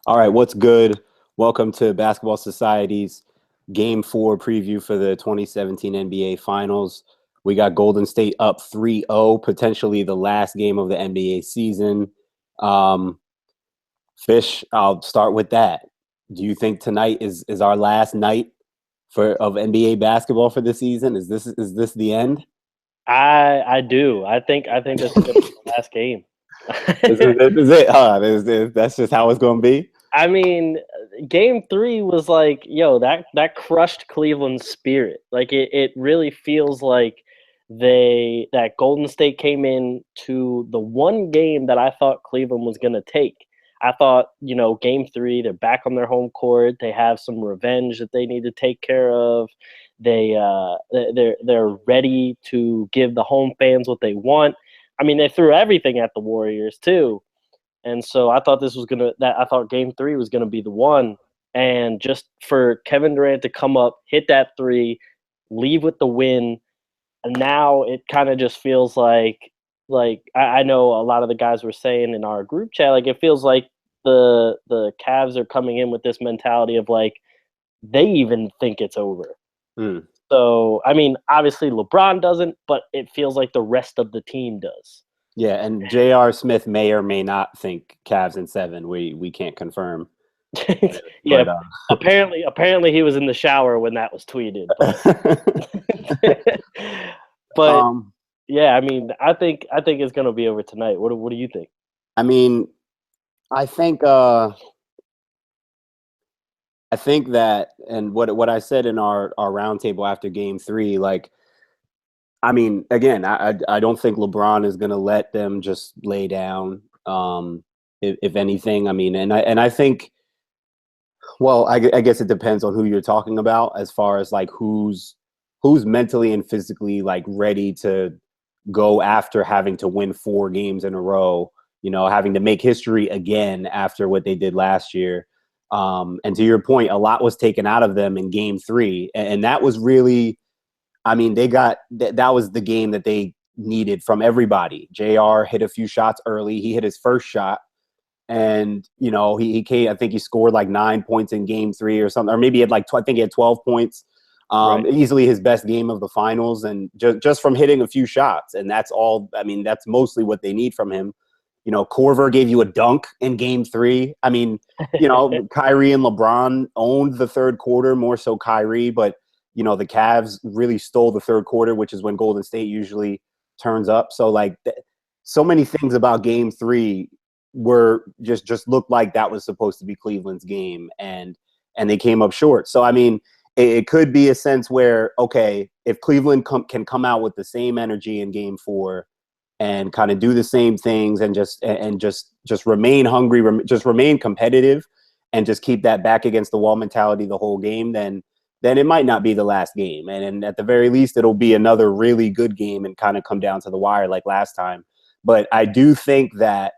All right, what's good? Welcome to Basketball Society's Game 4 preview for the 2017 NBA Finals. We got Golden State up 3-0, potentially the last game of the NBA season. Um, Fish, I'll start with that. Do you think tonight is our last night of NBA basketball for the season? Is this the end? I do. I think this is gonna be the last game. Is it? That's just how it's going to be? I mean, game three was like, yo, that crushed Cleveland's spirit. Like it really feels like that Golden State came in to the one game that I thought Cleveland was gonna take. I thought, game three, they're back on their home court. They have some revenge that they need to take care of. They're ready to give the home fans what they want. I mean, they threw everything at the Warriors too. And so I thought game three was gonna be the one. And just for Kevin Durant to come up, hit that three, leave with the win, and now it kind of just feels like I know a lot of the guys were saying in our group chat, like it feels like the Cavs are coming in with this mentality of like they even think it's over. Mm. So I mean, obviously LeBron doesn't, but it feels like the rest of the team does. Yeah, and J.R. Smith may or may not think Cavs in 7. We can't confirm. Yeah, But apparently he was in the shower when that was tweeted. But um, yeah, I mean, I think it's gonna be over tonight. What do you think? I mean, I think that, and what I said in our roundtable after Game 3, like, I mean, again, I don't think LeBron is going to let them just lay down. If anything, I mean, and I think, well, I guess it depends on who you're talking about as far as like who's mentally and physically like ready to go after having to win 4 games in a row, having to make history again after what they did last year. And to your point, a lot was taken out of them in game 3. And that was really, I mean, that was the game that they needed from everybody. JR hit a few shots early. He hit his first shot. And, he came, I think he scored like 9 points in game 3 or something, or maybe he had I think he had 12 points. Right. Easily his best game of the finals, and just from hitting a few shots. And that's all. I mean, that's mostly what they need from him. Korver gave you a dunk in game 3. I mean, Kyrie and LeBron owned the third quarter, more so Kyrie, but the Cavs really stole the third quarter, which is when Golden State usually turns up. So like, so many things about game 3 were just looked like that was supposed to be Cleveland's game, and they came up short. So I mean, it could be a sense where, okay, if Cleveland can come out with the same energy in game 4 and kind of do the same things and just remain hungry, just remain competitive, and just keep that back against the wall mentality the whole game, then it might not be the last game. And at the very least, it'll be another really good game and kind of come down to the wire like last time. But I do think that,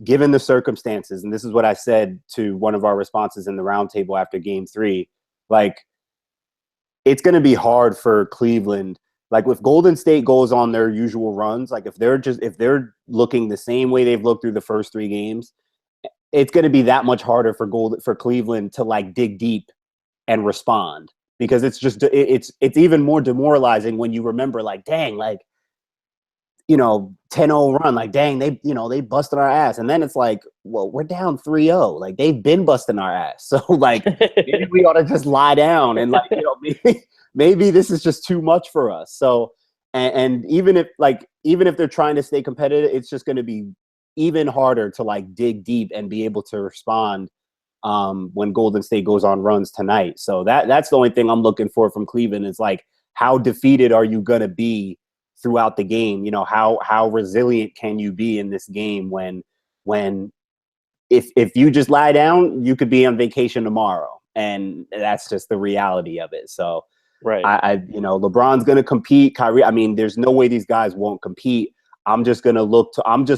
given the circumstances, and this is what I said to one of our responses in the roundtable after game 3, like, it's going to be hard for Cleveland. Like, if Golden State goes on their usual runs, like if they're looking the same way they've looked through the first 3 games, it's going to be that much harder for Cleveland to like dig deep and respond, because it's even more demoralizing when you remember, like, dang, like, 10-0 run, like, dang, they busted our ass. And then it's like, well, we're down 3-0. Like, they've been busting our ass. So like, maybe we ought to just lie down and like, maybe this is just too much for us. So, and even if they're trying to stay competitive, it's just going to be even harder to like dig deep and be able to respond when Golden State goes on runs tonight. So that's the only thing I'm looking for from Cleveland, is like, how defeated are you going to be throughout the game? How resilient can you be in this game when if you just lie down, you could be on vacation tomorrow, and that's just the reality of it. So Right. LeBron's going to compete. Kyrie, I mean, there's no way these guys won't compete. I'm just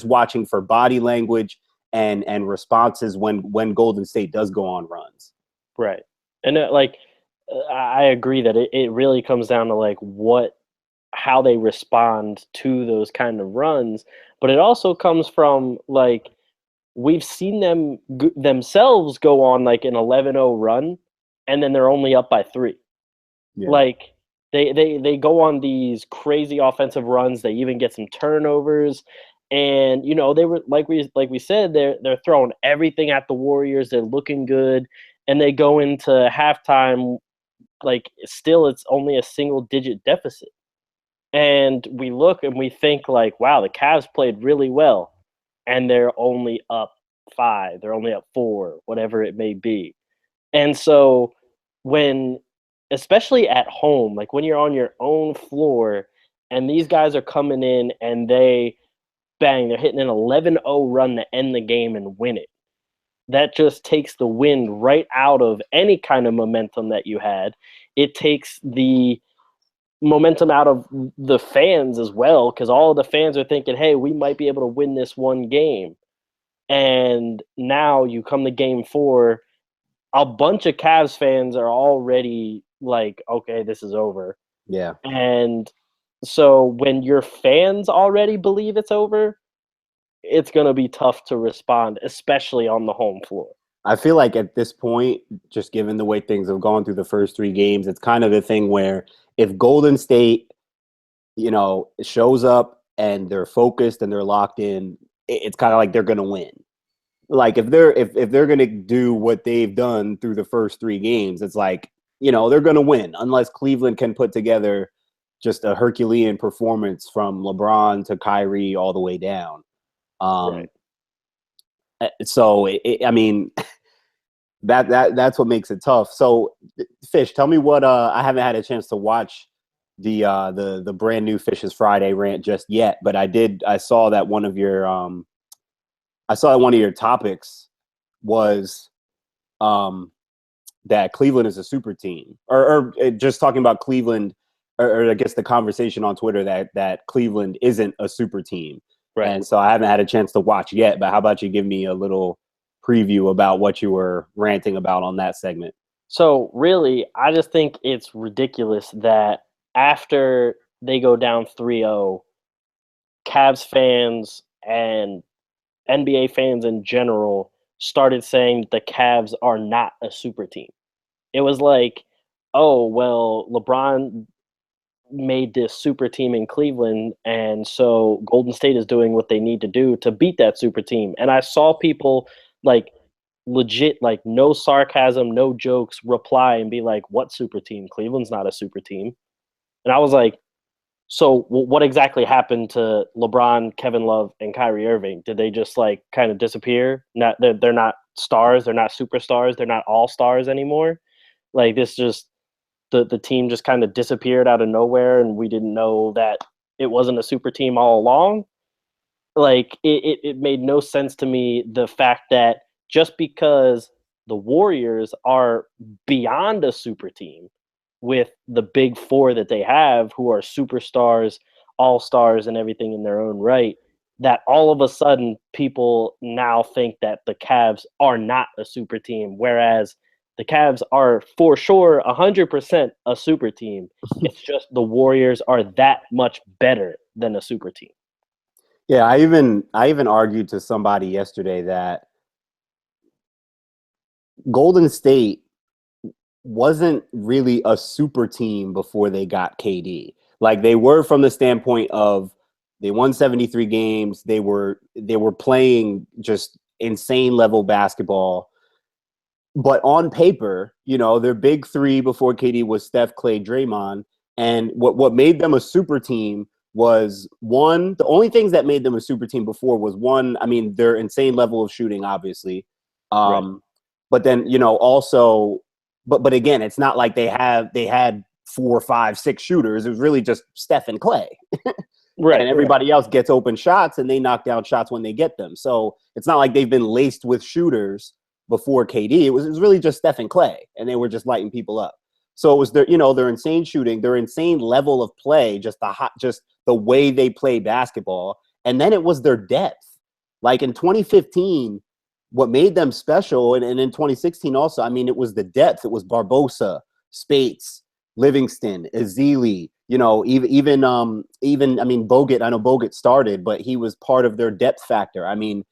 watching for body language and responses when Golden State does go on runs. Right. And I agree that it really comes down to like how they respond to those kind of runs, but it also comes from like we've seen them themselves go on like an 11-0 run, and then they're only up by 3. Yeah. Like they go on these crazy offensive runs. They even get some turnovers, and they were like we said, they're throwing everything at the Warriors. They're looking good, and they go into halftime like still it's only a single digit deficit. And we look and we think like, wow, the Cavs played really well, and they're only up 5, they're only up 4, whatever it may be. And so when, especially at home, like when you're on your own floor and these guys are coming in and they're hitting an 11-0 run to end the game and win it. That just takes the wind right out of any kind of momentum that you had. It takes the momentum out of the fans as well, because all of the fans are thinking, hey, we might be able to win this one game. And now you come to game 4, a bunch of Cavs fans are already like, okay, this is over. Yeah. And so when your fans already believe it's over, it's going to be tough to respond, especially on the home floor. I feel like at this point, just given the way things have gone through the first 3 games, it's kind of a thing where if Golden State, shows up and they're focused and they're locked in, it's kind of like they're going to win. Like if they're going to do what they've done through the first 3 games, it's like, they're going to win unless Cleveland can put together just a Herculean performance from LeBron to Kyrie all the way down. Right. So I mean, that's what makes it tough. So, Fish, tell me what I haven't had a chance to watch the brand new Fish's Friday rant just yet, but I saw that one of your topics was that Cleveland is a super team, or just talking about Cleveland, or I guess the conversation on Twitter that Cleveland isn't a super team. Right. And so I haven't had a chance to watch yet, but how about you give me a little preview about what you were ranting about on that segment? So really, I just think it's ridiculous that after they go down 3-0, Cavs fans and NBA fans in general started saying the Cavs are not a super team. It was like, oh, well, LeBron made this super team in Cleveland, and so Golden State is doing what they need to do to beat that super team. And I saw people like legit, like no sarcasm, no jokes, reply and be like, what super team? Cleveland's not a super team. And I was like, so what exactly happened to LeBron, Kevin Love, and Kyrie Irving? Did they just like kind of disappear? They're not stars, they're not superstars, they're not all stars anymore. Like this just the team just kind of disappeared out of nowhere, and we didn't know that it wasn't a super team all along. Like it made no sense to me, the fact that just because the Warriors are beyond a super team with the big 4 that they have, who are superstars, all stars, and everything in their own right, that all of a sudden people now think that the Cavs are not a super team, whereas the Cavs are for sure 100% a super team. It's just the Warriors are that much better than a super team. Yeah, I even argued to somebody yesterday that Golden State wasn't really a super team before they got KD. Like they were from the standpoint of they won 73 games. They were playing just insane level basketball. But on paper, their big 3 before KD was Steph, Clay, Draymond. And what made them a super team was, one, the only things that made them a super team before was, one, I mean, their insane level of shooting, obviously. Right. But then, also, but again, it's not like they had 4, 5, 6 shooters. It was really just Steph and Clay. Right. And everybody else gets open shots and they knock down shots when they get them. So it's not like they've been laced with shooters before KD. It was really just Steph and Clay, and they were just lighting people up. So it was their insane shooting, their insane level of play, just the way they play basketball. And then it was their depth. Like in 2015, what made them special, and in 2016 also, I mean, it was the depth. It was Barbosa, Spates, Livingston, Ezeli, even I mean, Bogut. I know Bogut started, but he was part of their depth factor. I mean,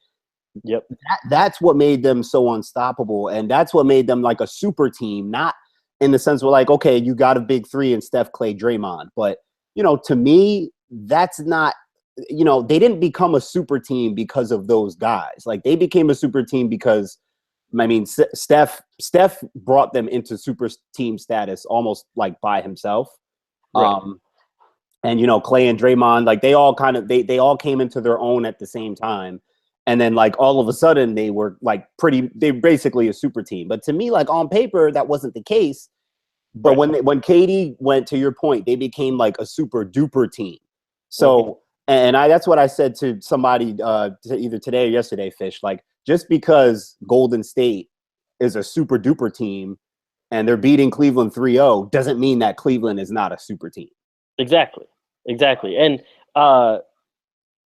Yep. That's what made them so unstoppable, and that's what made them like a super team. Not in the sense where like, okay, you got a big three in Steph, Clay, Draymond, but to me, that's not. They didn't become a super team because of those guys. Like they became a super team because, I mean, Steph brought them into super team status almost like by himself. Right. And Clay and Draymond, like they all kind of they all came into their own at the same time. And then like all of a sudden they were like they basically a super team. But to me, like on paper, that wasn't the case. But Right. when KD went, to your point, they became like a super duper team. So and that's what I said to somebody either today or yesterday, Fish. Like just because Golden State is a super duper team and they're beating Cleveland 3-0 doesn't mean that Cleveland is not a super team. Exactly. And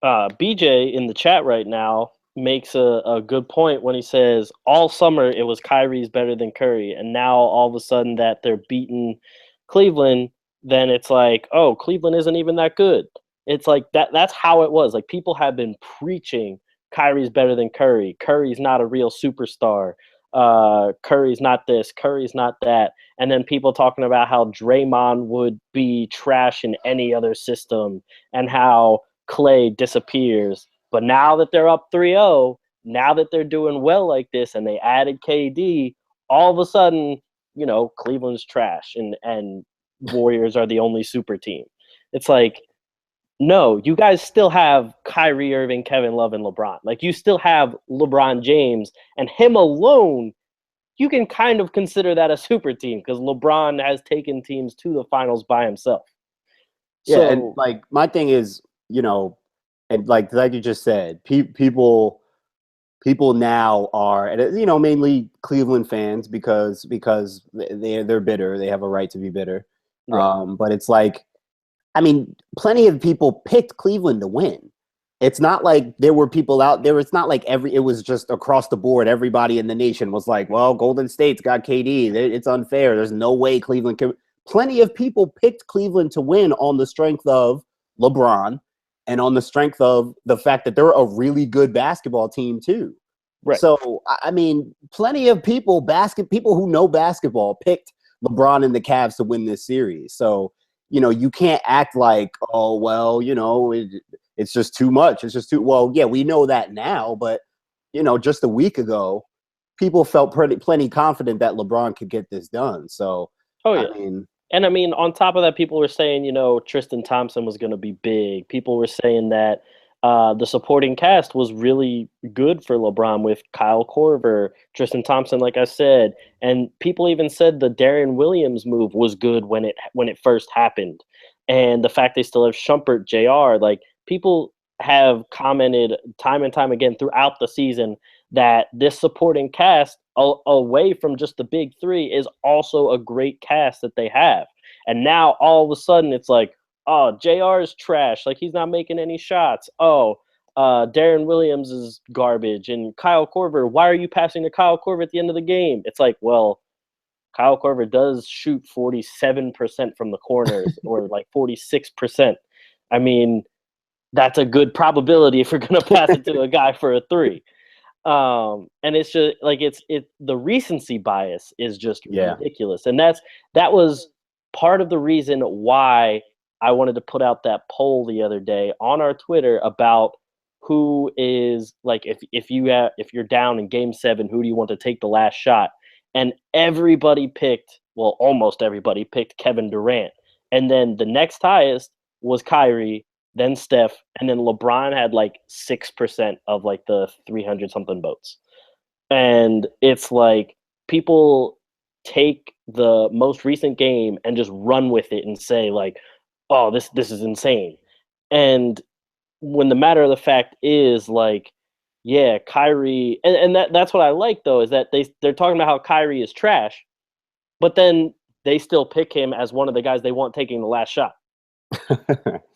BJ in the chat right now makes a good point when he says all summer it was Kyrie's better than Curry, and now all of a sudden that they're beating Cleveland, then it's like, oh, Cleveland isn't even that good. It's like that's how it was. Like people have been preaching Kyrie's better than Curry. Curry's not a real superstar. Curry's not this, Curry's not that. And then people talking about how Draymond would be trash in any other system and how Clay disappears. But now that they're up 3-0, now that they're doing well like this and they added KD, all of a sudden, Cleveland's trash and Warriors are the only super team. It's like, no, you guys still have Kyrie Irving, Kevin Love, and LeBron. Like you still have LeBron James, and him alone, you can kind of consider that a super team because LeBron has taken teams to the finals by himself. Yeah, and like my thing is, and like you just said, people now are, and mainly Cleveland fans because they're bitter. They have a right to be bitter. Right. But it's like, I mean, plenty of people picked Cleveland to win. It's not like there were people out there. It's not like it was just across the board. Everybody in the nation was like, well, Golden State's got KD. It's unfair. There's no way Cleveland can. Plenty of people picked Cleveland to win on the strength of LeBron and on the strength of the fact that they're a really good basketball team too. Right. So, I mean, plenty of people who know basketball picked LeBron and the Cavs to win this series. So, you can't act like, oh, well, it's just too much. It's just too, well, yeah, we know that now, but, just a week ago, people felt plenty confident that LeBron could get this done. So, I mean, on top of that, people were saying, Tristan Thompson was going to be big. People were saying that the supporting cast was really good for LeBron with Kyle Korver, Tristan Thompson, like I said, and people even said the Derrick Williams move was good when it first happened, and the fact they still have Shumpert, JR, like people have commented time and time again throughout the season that this supporting cast away from just the big three is also a great cast that they have, and now all of a sudden it's like, oh, JR is trash. Like, he's not making any shots. Oh, Derrick Williams is garbage. And Kyle Korver, why are you passing to Kyle Korver at the end of the game? It's like, well, Kyle Korver does shoot 47% from the corners or like 46%. I mean, that's a good probability if you're going to pass it to a guy for a three. And it's just like the recency bias is just ridiculous. And that was part of the reason why I wanted to put out that poll the other day on our Twitter about who is like, if you're down in Game 7, who do you want to take the last shot? And almost everybody picked Kevin Durant. And then the next highest was Kyrie, then Steph, and then LeBron had like 6% of like the 300 something votes. And it's like people take the most recent game and just run with it and say like, oh, this is insane. And when the matter of the fact is like, yeah, Kyrie, and that's what I like though, is that they're talking about how Kyrie is trash, but then they still pick him as one of the guys they want taking the last shot.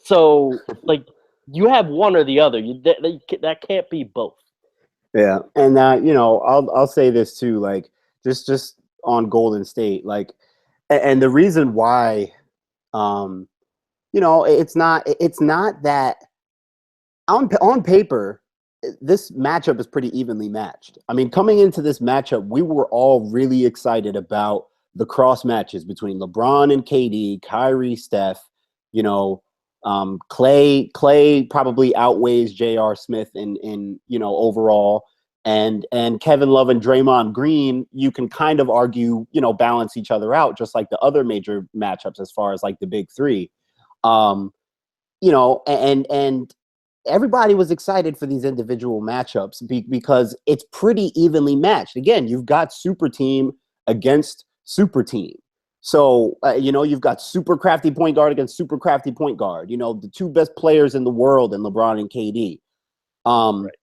So like, you have one or the other. That can't be both. Yeah, and I'll say this too, like just on Golden State, like, and the reason why, it's not that on paper this matchup is pretty evenly matched. I mean, coming into this matchup, we were all really excited about the cross matches between LeBron and KD, Kyrie, Steph. You know, Clay probably outweighs J.R. Smith in overall, and Kevin Love and Draymond Green, you can kind of argue, balance each other out, just like the other major matchups as far as like the big three. And everybody was excited for these individual matchups because it's pretty evenly matched. Again, you've got super team against super team. So, you've got super crafty point guard against super crafty point guard, the two best players in the world in LeBron and KD. Right.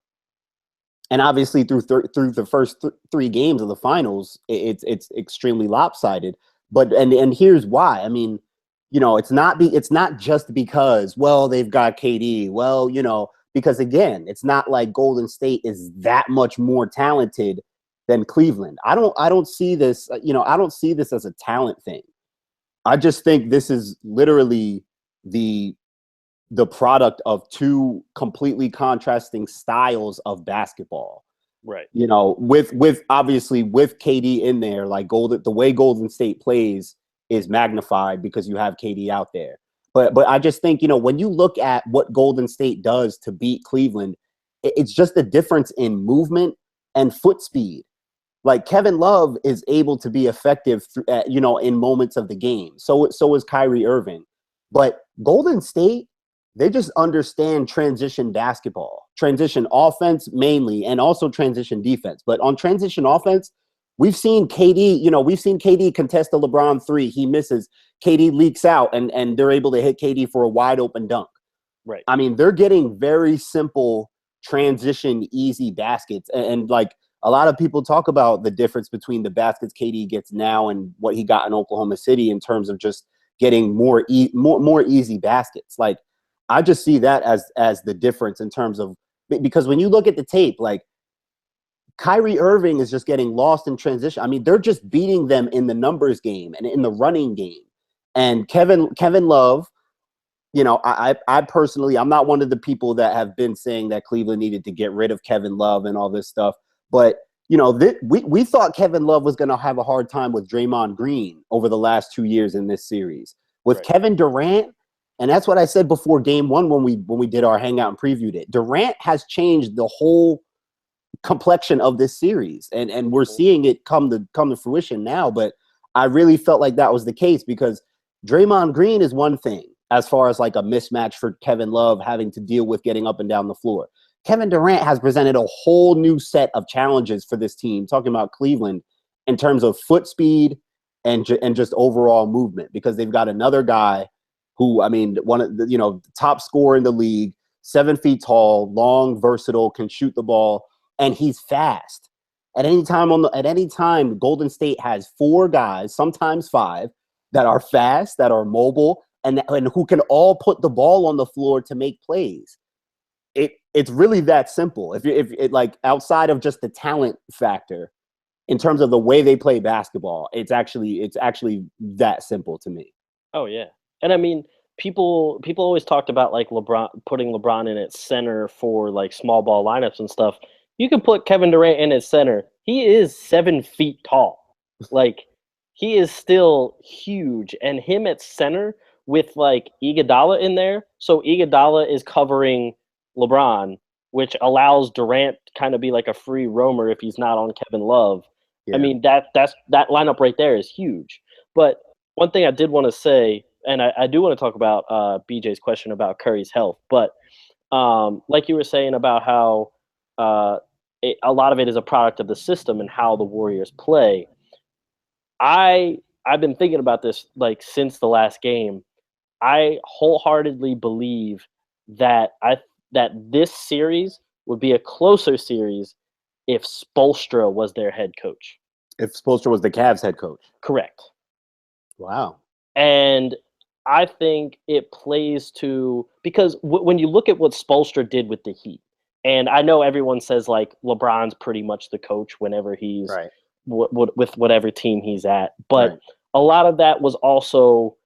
And obviously through the first three games of the finals, it's extremely lopsided. But and here's why. I mean, it's not just because, well, they've got KD. Well, because again, it's not like Golden State is that much more talented than Cleveland. I don't see this, I don't see this as a talent thing. I just think this is literally the product of two completely contrasting styles of basketball. Right. With obviously with KD in there, like the way Golden State plays is magnified because you have KD out there. But I just think, when you look at what Golden State does to beat Cleveland, it's just a difference in movement and foot speed. Like Kevin Love is able to be effective, in moments of the game. So is Kyrie Irving. But Golden State, they just understand transition basketball, transition offense mainly, and also transition defense. But on transition offense, we've seen KD contest the LeBron three. He misses. KD leaks out, and they're able to hit KD for a wide open dunk. Right. I mean, they're getting very simple transition, easy baskets. And like a lot of people talk about the difference between the baskets KD gets now and what he got in Oklahoma City in terms of just getting more easy baskets. Like, I just see that as the difference in terms of, because when you look at the tape, like Kyrie Irving is just getting lost in transition. I mean, they're just beating them in the numbers game and in the running game. And Kevin Love, I personally, I'm not one of the people that have been saying that Cleveland needed to get rid of Kevin Love and all this stuff. But, we thought Kevin Love was going to have a hard time with Draymond Green over the last 2 years in this series. With Right. Kevin Durant, and that's what I said before game one when we did our hangout and previewed it. Durant has changed the whole complexion of this series, and we're seeing it come to fruition now. But I really felt like that was the case because Draymond Green is one thing as far as like a mismatch for Kevin Love having to deal with getting up and down the floor. Kevin Durant has presented a whole new set of challenges for this team, talking about Cleveland, in terms of foot speed and just overall movement, because they've got another guy who, I mean, one of the, top scorer in the league, 7 feet tall, long, versatile, can shoot the ball, and he's fast. At any time, Golden State has 4 guys, sometimes 5, that are fast, that are mobile, and who can all put the ball on the floor to make plays. It's really that simple. If it like outside of just the talent factor, in terms of the way they play basketball, it's actually that simple to me. Oh yeah, and I mean, people always talked about like putting LeBron in at center for like small ball lineups and stuff. You can put Kevin Durant in at center. He is 7 feet tall. Like, he is still huge, and him at center with like Iguodala in there. So Iguodala is covering LeBron, which allows Durant to kind of be like a free roamer if he's not on Kevin Love. Yeah. I mean, that lineup right there is huge. But one thing I did want to say, and I do want to talk about BJ's question about Curry's health, but like you were saying about how a lot of it is a product of the system and how the Warriors play. I've been thinking about this like since the last game. I wholeheartedly believe that this series would be a closer series if Spoelstra was their head coach. If Spoelstra was the Cavs head coach. Correct. Wow. And I think it plays to, because when you look at what Spoelstra did with the Heat, and I know everyone says like LeBron's pretty much the coach whenever he's right. With whatever team he's at, but right. a lot of that was also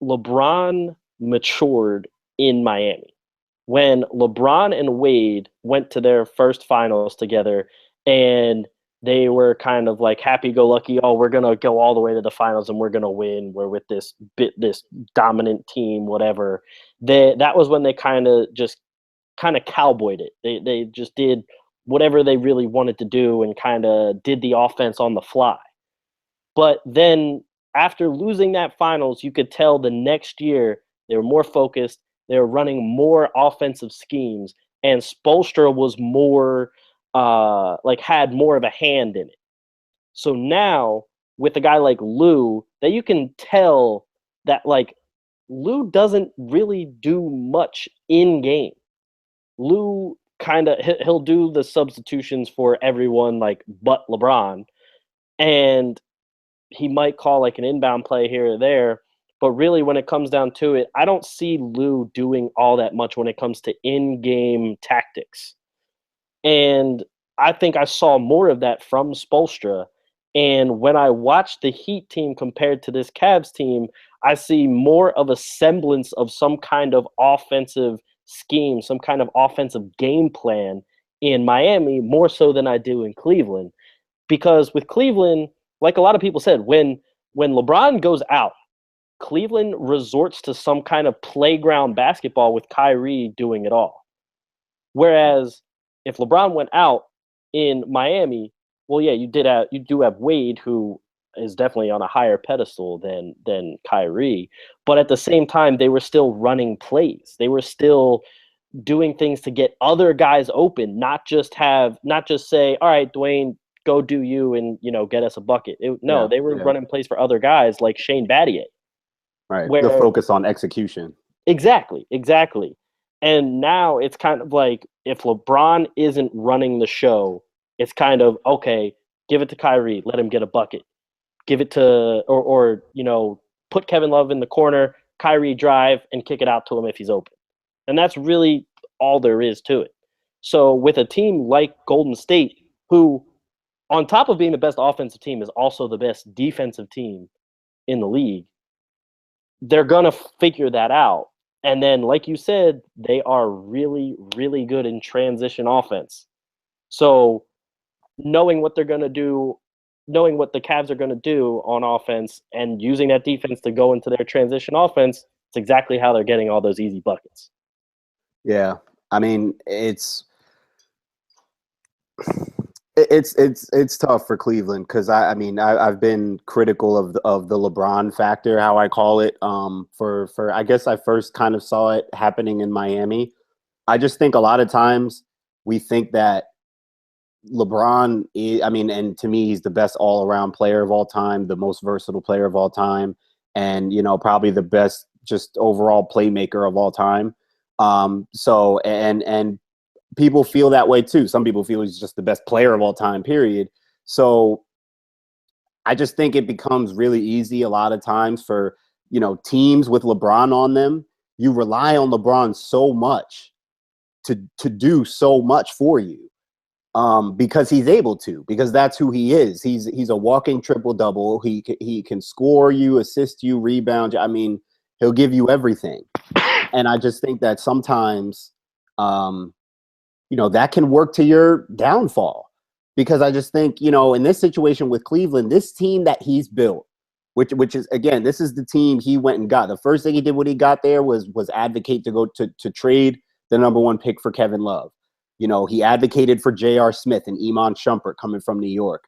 LeBron matured in Miami. when LeBron and Wade went to their first finals together, and they were kind of like happy-go-lucky. Oh, we're gonna go all the way to the finals and we're gonna win. We're with this dominant team, whatever. That was when they kind of cowboyed it. They just did whatever they really wanted to do and kind of did the offense on the fly. But then after losing that finals, you could tell the next year they were more focused. They were running more offensive schemes, and Spoelstra was more had more of a hand in it. So now with a guy like Lou, that you can tell that like Lou doesn't really do much in game. Lou he'll do the substitutions for everyone like but LeBron, and he might call like an inbound play here or there. But really, when it comes down to it, I don't see Lou doing all that much when it comes to in-game tactics. And I think I saw more of that from Spoelstra. And when I watch the Heat team compared to this Cavs team, I see more of a semblance of some kind of offensive scheme, some kind of offensive game plan in Miami, more so than I do in Cleveland. Because with Cleveland, like a lot of people said, when LeBron goes out, Cleveland resorts to some kind of playground basketball with Kyrie doing it all. Whereas if LeBron went out in Miami, well, yeah, you do have Wade, who is definitely on a higher pedestal than Kyrie, but at the same time, they were still running plays. They were still doing things to get other guys open, not just say, all right, Dwayne, go do you and get us a bucket. They were running plays for other guys like Shane Battier. Right. The focus on execution. Exactly. And now it's kind of like if LeBron isn't running the show, it's kind of, okay, give it to Kyrie, let him get a bucket. Give it to or put Kevin Love in the corner, Kyrie drive and kick it out to him if he's open. And that's really all there is to it. So with a team like Golden State, who on top of being the best offensive team is also the best defensive team in the league, they're going to figure that out. And then, like you said, they are really, really good in transition offense. So knowing what they're going to do, knowing what the Cavs are going to do on offense and using that defense to go into their transition offense, it's exactly how they're getting all those easy buckets. Yeah. I mean, it's tough for Cleveland because I've been critical of the LeBron factor, how I call it. For I guess I first kind of saw it happening in Miami. I just think a lot of times we think that LeBron and to me he's the best all around player of all time, the most versatile player of all time, and probably the best just overall playmaker of all time. So people feel that way too. Some people feel he's just the best player of all time, period. So I just think it becomes really easy a lot of times for, teams with LeBron on them. You rely on LeBron so much to do so much for you because he's able to, because that's who he is. He's a walking triple-double. He can score you, assist you, rebound you. I mean, he'll give you everything. And I just think that sometimes that can work to your downfall, because I just think, in this situation with Cleveland, this team that he's built, which is, again, this is the team he went and got. The first thing he did when he got there was advocate to go to trade the number one pick for Kevin Love. He advocated for J.R. Smith and Iman Shumpert coming from New York.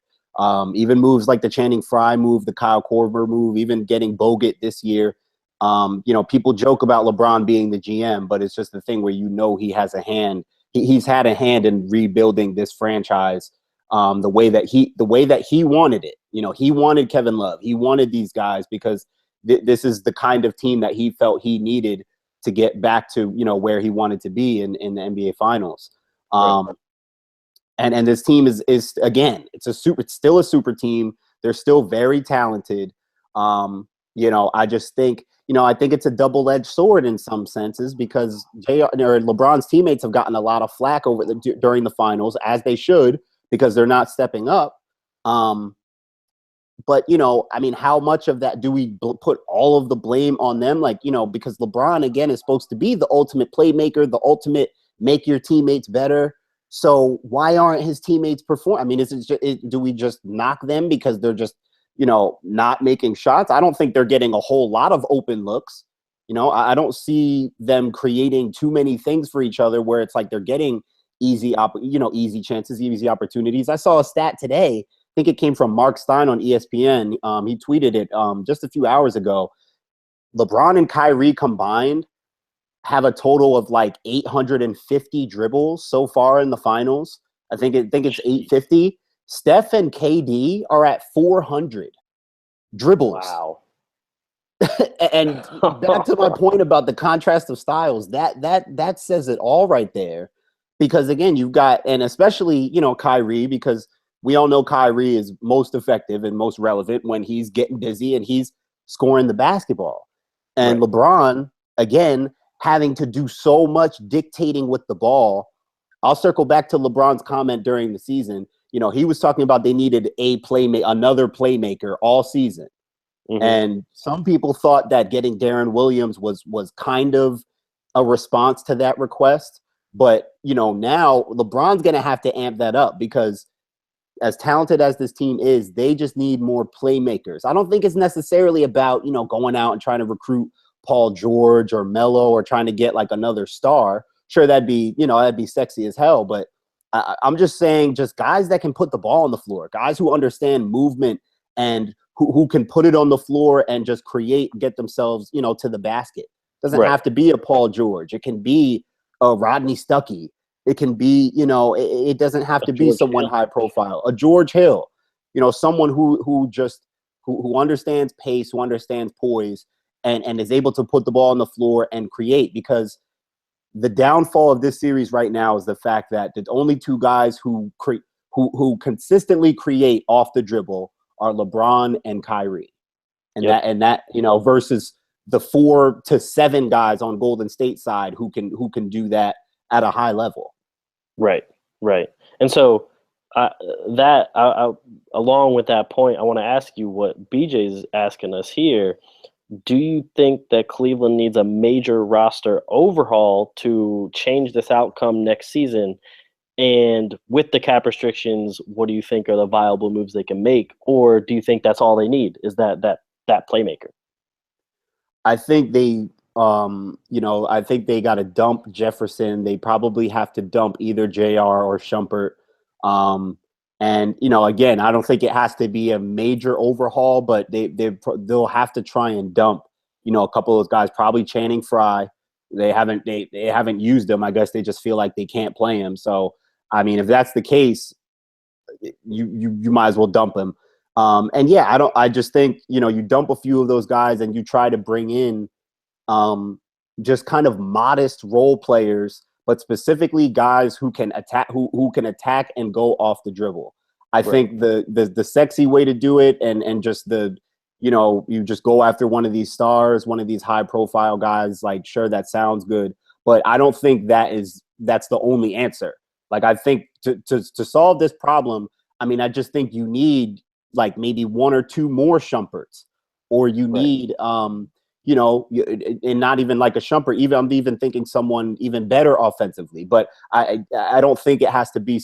Even moves like the Channing Frye move, the Kyle Korver move, even getting Bogut this year. People joke about LeBron being the GM, but it's just the thing where he has a hand. He's had a hand in rebuilding this franchise the way that he wanted it. He wanted Kevin Love. He wanted these guys because this is the kind of team that he felt he needed to get back to, where he wanted to be in the NBA Finals. Right. And this team is again, it's still a super team. They're still very talented. I just think, I think it's a double-edged sword in some senses, because LeBron's teammates have gotten a lot of flack during the finals, as they should, because they're not stepping up. But, I mean, how much of that do we put all of the blame on them? Like, because LeBron, again, is supposed to be the ultimate playmaker, the ultimate make your teammates better. So why aren't his teammates perform? I mean, do we just knock them because they're just, not making shots? I don't think they're getting a whole lot of open looks. I don't see them creating too many things for each other where it's like they're getting easy chances, easy opportunities. I saw a stat today. I think it came from Mark Stein on ESPN. He tweeted it just a few hours ago. LeBron and Kyrie combined have a total of like 850 dribbles so far in the finals. I think it's 850. Steph and KD are at 400 dribbles. Wow. And back to my point about the contrast of styles, that says it all right there. Because again, you've got, and especially, Kyrie, because we all know Kyrie is most effective and most relevant when he's getting busy and he's scoring the basketball. And right. LeBron, again, having to do so much dictating with the ball. I'll circle back to LeBron's comment during the season. He was talking about they needed another playmaker all season. Mm-hmm. And some people thought that getting Derrick Williams was kind of a response to that request. But, now LeBron's going to have to amp that up because as talented as this team is, they just need more playmakers. I don't think it's necessarily about, going out and trying to recruit Paul George or Melo or trying to get like another star. Sure, that'd be sexy as hell. But I'm just saying just guys that can put the ball on the floor, guys who understand movement and who can put it on the floor and just get themselves, to the basket. Doesn't have to be a Paul George. It can be a Rodney Stuckey. It can be, it doesn't have to be someone high profile. A George Hill, someone who understands pace, who understands poise, and is able to put the ball on the floor and create. Because the downfall of this series right now is the fact that the only two guys who consistently create off the dribble are LeBron and Kyrie. And that versus the 4 to 7 guys on Golden State side who can do that at a high level. Right. And so along with that point, I want to ask you what BJ is asking us here. Do you think that Cleveland needs a major roster overhaul to change this outcome next season? And with the cap restrictions, what do you think are the viable moves they can make? Or do you think that's all they need is that playmaker? I think they got to dump Jefferson. They probably have to dump either JR or Shumpert. And again, I don't think it has to be a major overhaul, but they'll have to try and dump, a couple of those guys. Probably Channing Frye. They haven't used them. I guess they just feel like they can't play him. So I mean, if that's the case, you might as well dump him. I just think, you dump a few of those guys and you try to bring in just kind of modest role players, but specifically guys who can attack, who can attack and go off the dribble. I think the sexy way to do it and just you just go after one of these stars, one of these high profile guys, like, sure, that sounds good, but I don't think that's the only answer. Like, I think to solve this problem, I mean, I just think you need like maybe 1 or 2 more Shumperts, or you need, and not even like a Shumpert. I'm even thinking someone even better offensively. But I don't think it has to be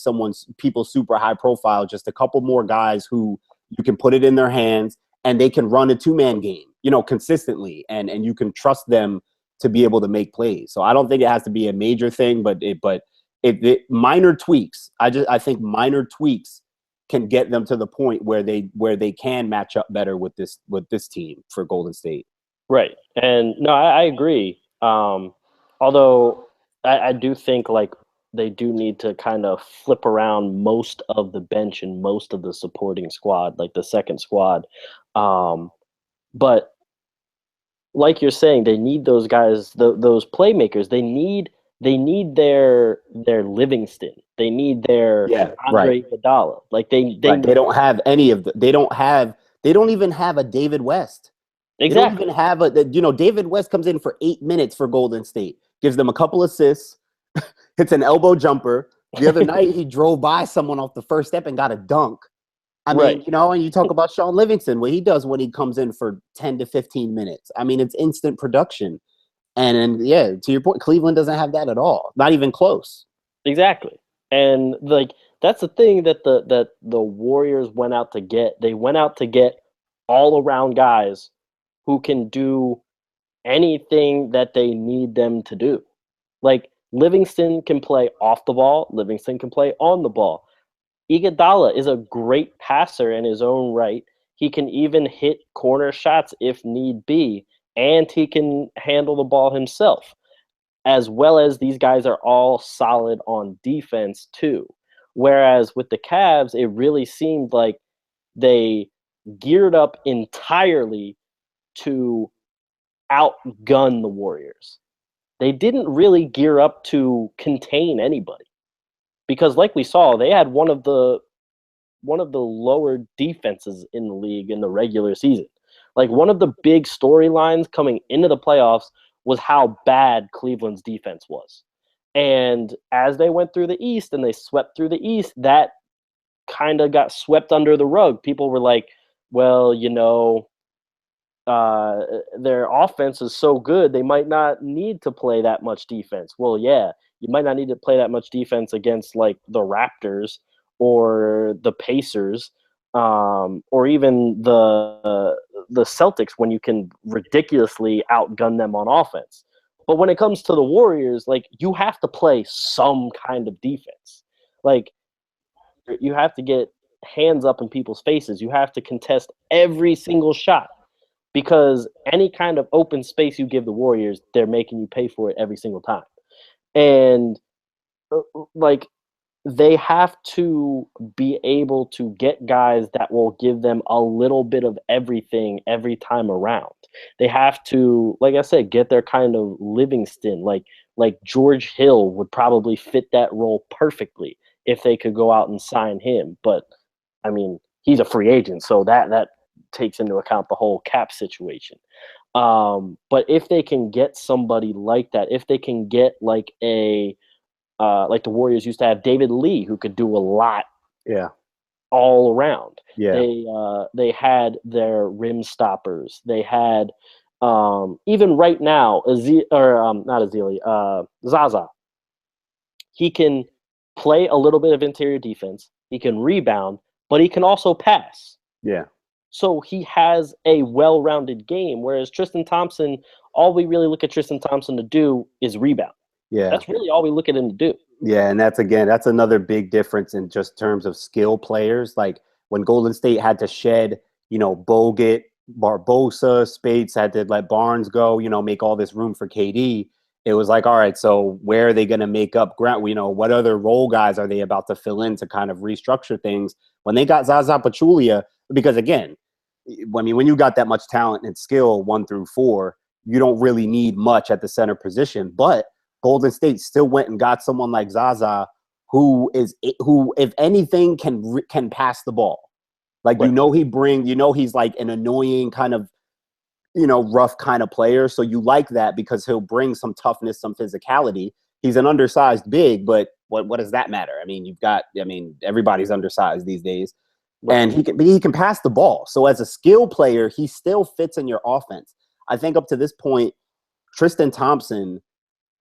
people super high profile. Just a couple more guys who you can put it in their hands and they can run a 2-man game, consistently, and you can trust them to be able to make plays. So I don't think it has to be a major thing, but minor tweaks. I think minor tweaks can get them to the point where they can match up better with this team for Golden State. Right. And no, I agree. Although I do think like they do need to kind of flip around most of the bench and most of the supporting squad, like the second squad. But like you're saying, they need those guys, those playmakers. They need their Livingston. They need their Andre Iguodala. Like they don't have any of the. They don't even have a David West. Exactly. They don't even have David West comes in for 8 minutes for Golden State, gives them a couple assists, hits an elbow jumper. The other night he drove by someone off the first step and got a dunk. I mean, Right. and you talk about Sean Livingston, what he does when he comes in for 10 to 15 minutes. I mean, it's instant production. And yeah, to your point, Cleveland doesn't have that at all. Not even close. Exactly. And like that's the thing that the Warriors went out to get. They went out to get all around guys who can do anything that they need them to do. Like Livingston can play off the ball, Livingston can play on the ball. Iguodala is a great passer in his own right. He can even hit corner shots if need be, and he can handle the ball himself, as well as these guys are all solid on defense too. Whereas with the Cavs, it really seemed like they geared up entirely to outgun the Warriors. They didn't really gear up to contain anybody because, like we saw, they had one of the lower defenses in the league in the regular season. Like one of the big storylines coming into the playoffs was how bad Cleveland's defense was. And as they went through the East and they swept through the East, that kind of got swept under the rug. People were like, well, their offense is so good, they might not need to play that much defense. Well, yeah, you might not need to play that much defense against like the Raptors or the Pacers, or even the Celtics when you can ridiculously outgun them on offense. But when it comes to the Warriors, like you have to play some kind of defense. Like you have to get hands up in people's faces. You have to contest every single shot because any kind of open space you give the Warriors, they're making you pay for it every single time. And like they have to be able to get guys that will give them a little bit of everything every time around. They have to, like I said, get their kind of Livingston, like George Hill would probably fit that role perfectly if they could go out and sign him. But I mean, he's a free agent, so that takes into account the whole cap situation. But if they can get somebody like that, if they can get like like the Warriors used to have David Lee, who could do a lot, Yeah, all around. yeah, They had their rim stoppers. They had even right now, not Azili, Zaza. He can play a little bit of interior defense. He can rebound, but he can also pass. yeah. So he has a well-rounded game. Whereas Tristan Thompson, all we really look at Tristan Thompson to do is rebound. Yeah. That's really all we look at him to do. Yeah, and that's another big difference in just terms of skill players. Like when Golden State had to shed, Bogut, Barbosa, Spates had to let Barnes go, make all this room for KD. It was like, all right, so where are they going to make up ground? What other role guys are they about to fill in to kind of restructure things? When they got Zaza Pachulia, because again, I mean, when you got that much talent and skill 1 through 4, you don't really need much at the center position. But Golden State still went and got someone like Zaza, who, if anything, can pass the ball. Like Right. He's like an annoying kind of, rough kind of player. So you like that because he'll bring some toughness, some physicality. He's an undersized big, but what does that matter? I mean, everybody's undersized these days. Right. And he can pass the ball. So as a skill player, he still fits in your offense. I think up to this point,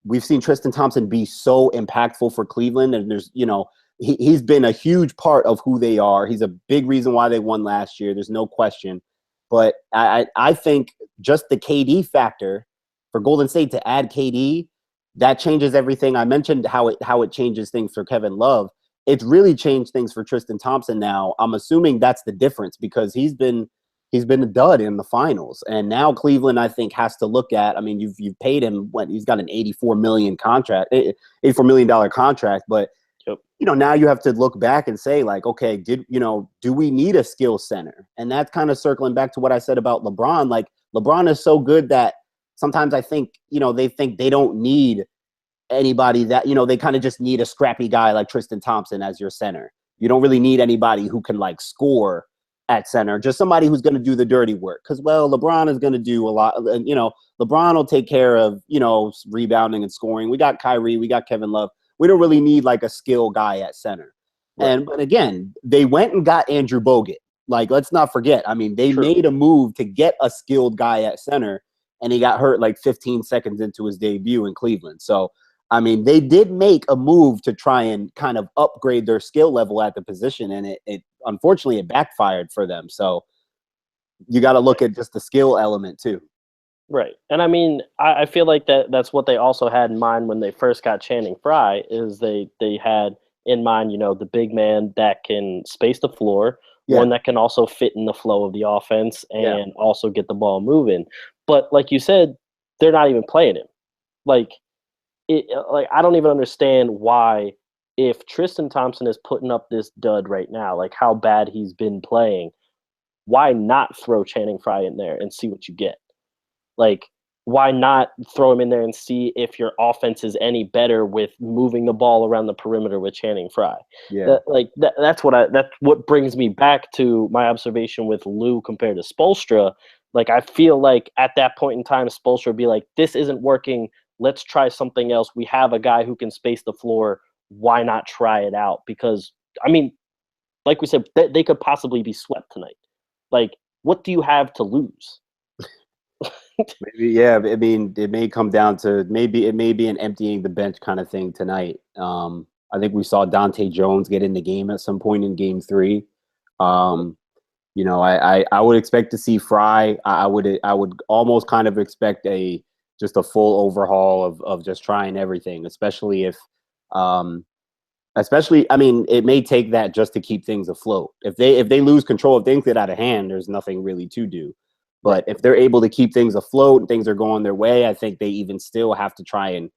we've seen Tristan Thompson be so impactful for Cleveland. And there's, he's been a huge part of who they are. He's a big reason why they won last year. There's no question. But I think just the KD factor for Golden State to add KD, that changes everything. I mentioned how it changes things for Kevin Love. It's really changed things for Tristan Thompson now. I'm assuming that's the difference because he's been a dud in the finals. And now Cleveland, I think, has to look at, I mean, you've paid him he's got an $84 million contract. But Yep. Now you have to look back and say, like, okay, do we need a skill center? And that's kind of circling back to what I said about LeBron. Like, LeBron is so good that sometimes I think, they think they don't need anybody that, they kind of just need a scrappy guy like Tristan Thompson as your center. You don't really need anybody who can like score at center, just somebody who's going to do the dirty work. Because, LeBron is going to do a lot. LeBron will take care of, rebounding and scoring. We got Kyrie, we got Kevin Love. We don't really need like a skill guy at center. And but again, they went and got Andrew Bogut. Like, let's not forget. I mean, they made a move to get a skilled guy at center, and he got hurt like 15 seconds into his debut in Cleveland. So, I mean, they did make a move to try and kind of upgrade their skill level at the position, and it unfortunately it backfired for them. So you got to look at just the skill element too. Right. And I mean, I feel like that's what they also had in mind when they first got Channing Frye, is they had in mind, the big man that can space the floor, one that can also fit in the flow of the offense and also get the ball moving. But like you said, they're not even playing him. Like I don't even understand why, if Tristan Thompson is putting up this dud right now, like how bad he's been playing, why not throw Channing Frye in there and see what you get? Like, why not throw him in there and see if your offense is any better with moving the ball around the perimeter with Channing Frye? Yeah. That's what brings me back to my observation with Lou compared to Spoelstra. Like, I feel like at that point in time, Spoelstra would be like, this isn't working. Let's try something else. We have a guy who can space the floor. Why not try it out? Because, I mean, like we said, they could possibly be swept tonight. Like, what do you have to lose? Maybe, I mean, it may come down to maybe an emptying the bench kind of thing tonight. I think we saw Dante Jones get in the game at some point in Game 3. I would expect to see Frye. I would almost kind of expect just a full overhaul of just trying everything, especially if, I mean, it may take that just to keep things afloat. If they lose control, if things get out of hand, there's nothing really to do. But if they're able to keep things afloat and things are going their way, I think they even still have to try and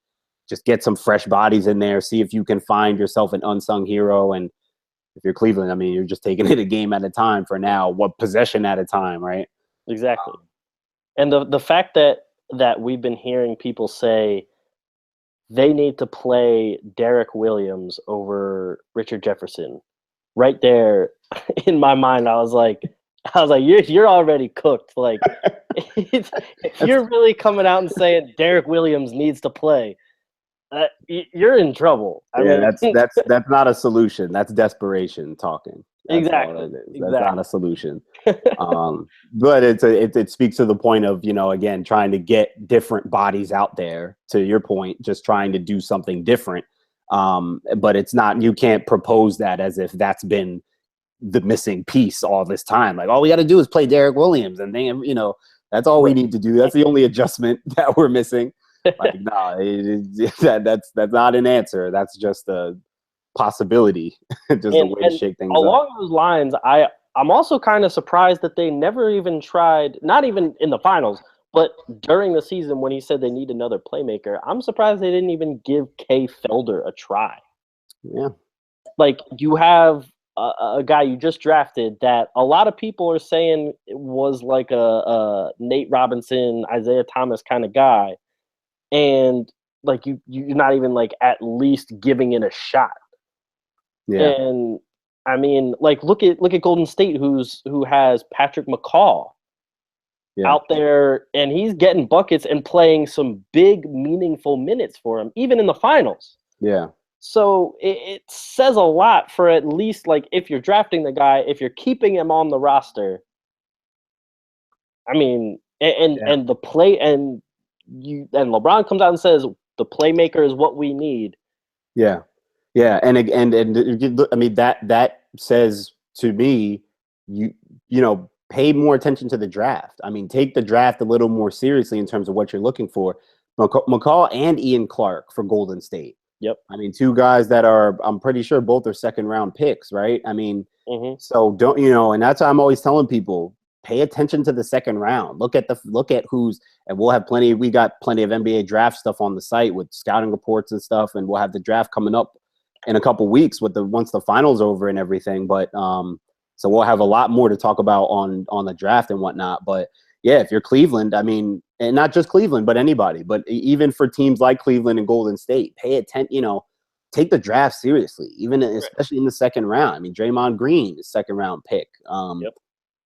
just get some fresh bodies in there, see if you can find yourself an unsung hero. And if you're Cleveland, I mean, you're just taking it a game at a time for now, what possession at a time, right? Exactly. And the fact that we've been hearing people say they need to play Derrick Williams over Richard Jefferson, right there in my mind, I was like, you're already cooked. Like, if you're really coming out and saying Derrick Williams needs to play, you're in trouble. I mean, that's not a solution. That's desperation talking. That's exactly. That's not a solution. But it speaks to the point of, again, trying to get different bodies out there. To your point, just trying to do something different. But it's not. You can't propose that as if that's been the missing piece all this time. Like, all we got to do is play Derrick Williams, and then that's all we need to do. That's the only adjustment that we're missing. Like, no, that's not an answer. That's just a possibility. Just a way to shake things up. Along those lines, I'm also kind of surprised that they never even tried, not even in the finals, but during the season when he said they need another playmaker. I'm surprised they didn't even give Kay Felder a try. Yeah. Like, you have a guy you just drafted that a lot of people are saying was like a Nate Robinson, Isaiah Thomas kind of guy, and like you're not even like at least giving it a shot. Yeah. And I mean, like, look at Golden State, who has Patrick McCaw out there, and he's getting buckets and playing some big, meaningful minutes for him, even in the finals. Yeah. So it says a lot for, at least, like, if you're drafting the guy, if you're keeping him on the roster. I mean, and the play, and LeBron comes out and says the playmaker is what we need. Yeah, yeah, and I mean, that says to me, pay more attention to the draft. I mean, take the draft a little more seriously in terms of what you're looking for. McCall and Ian Clark for Golden State. Yep. I mean, two guys that are, I'm pretty sure both are second round picks, right? I mean, so don't, and that's why I'm always telling people, pay attention to the second round. Look at who's, and we got plenty of NBA draft stuff on the site with scouting reports and stuff, and we'll have the draft coming up in a couple weeks once the finals over and everything. But so we'll have a lot more to talk about on the draft and whatnot. But yeah, if you're Cleveland, I mean, and not just Cleveland, but anybody, but even for teams like Cleveland and Golden State, pay attention, take the draft seriously, especially in the second round. I mean, Draymond Green is second round pick. I mean,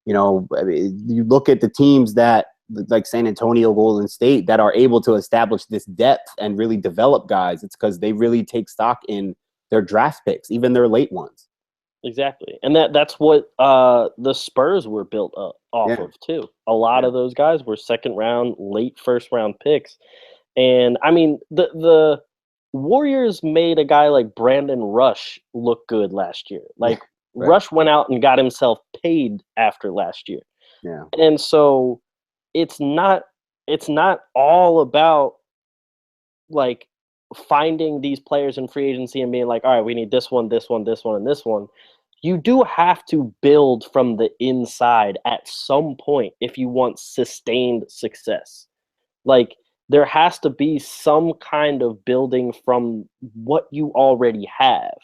you look at the teams that, like San Antonio, Golden State, that are able to establish this depth and really develop guys. It's because they really take stock in their draft picks, even their late ones. Exactly. And that's what the Spurs were built off Yeah, of too. A lot yeah, of those guys were second round, late first round picks. And I mean, the Warriors made a guy like Brandon Rush look good last year. yeah. Like Right. Rush went out and got himself paid after last year. Yeah, And so it's not it's not all about like finding these players in free agency and being like, all right, we need this one, this one, this one, and this one. You do have to build from the inside at some point if you want sustained success. Like there has to be some kind of building from what you already have.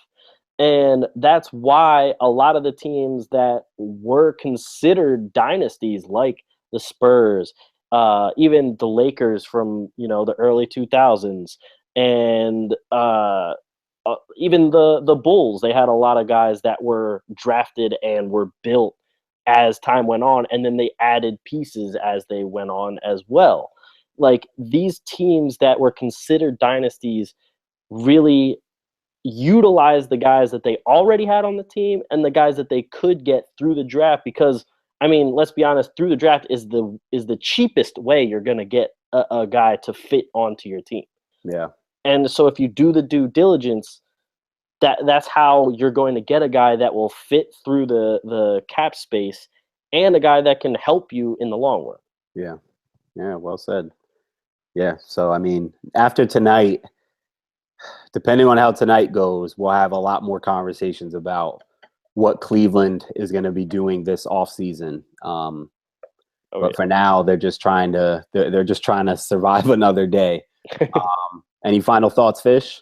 And that's why a lot of the teams that were considered dynasties, like the Spurs, even the Lakers from the early 2000s, and even the Bulls, they had a lot of guys that were drafted and were built as time went on, and then they added pieces as they went on as well. Like these teams that were considered dynasties really utilize the guys that they already had on the team and the guys that they could get through the draft, because I mean, let's be honest, through the draft is the cheapest way you're going to get a guy to fit onto your team. yeah, And so if you do the due diligence, that's how you're going to get a guy that will fit through the cap space and a guy that can help you in the long run. yeah, yeah. Well said. Yeah. So I mean, after tonight, depending on how tonight goes, we'll have a lot more conversations about what Cleveland is going to be doing this offseason. But for now, they're just trying to survive another day. Any final thoughts, Fish?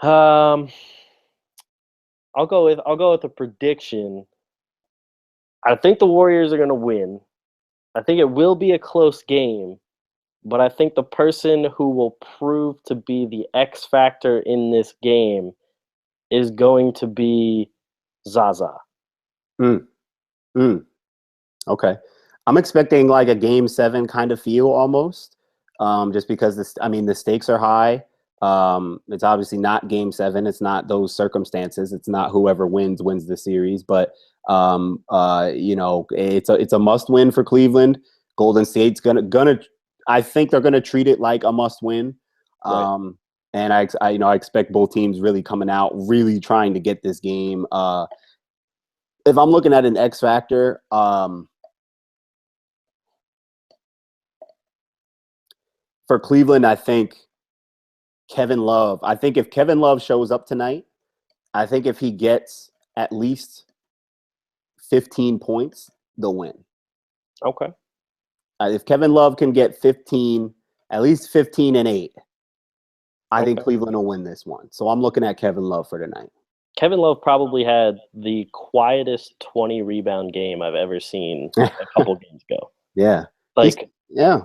um, I'll go with a prediction. I think the Warriors are going to win. I think it will be a close game, but I think the person who will prove to be the X factor in this game is going to be Zaza. Mm, mm, okay. I'm expecting like a game 7 kind of feel almost, just because the stakes are high. It's obviously not game 7. It's not those circumstances. It's not whoever wins the series, but it's a must win for Cleveland. Golden State's gonna I think they're gonna treat it like a must win. Right. And I expect both teams really coming out, really trying to get this game. If I'm looking at an X factor, for Cleveland, I think Kevin Love. I think if Kevin Love shows up tonight, I think if he gets at least 15 points, they'll win. Okay. If Kevin Love can get 15, at least 15 and 8, I think Cleveland will win this one. So I'm looking at Kevin Love for tonight. Kevin Love probably had the quietest 20 rebound game I've ever seen a couple games ago. Yeah. Like, yeah.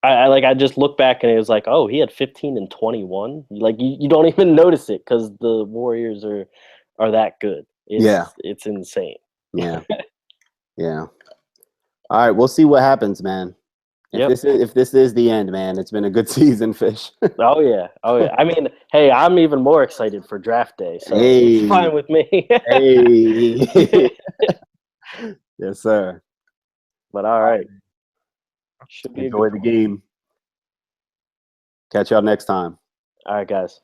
I just look back and it was like, oh, he had 15 and 21. Like you don't even notice it because the Warriors are that good. It's insane. Yeah. Yeah. All right, we'll see what happens, man. If this is the end, man, it's been a good season, Fish. Oh yeah. I mean, hey, I'm even more excited for draft day, so it's fine with me. Hey. Yes, sir. But all right. Enjoy the game. Catch y'all next time. All right, guys.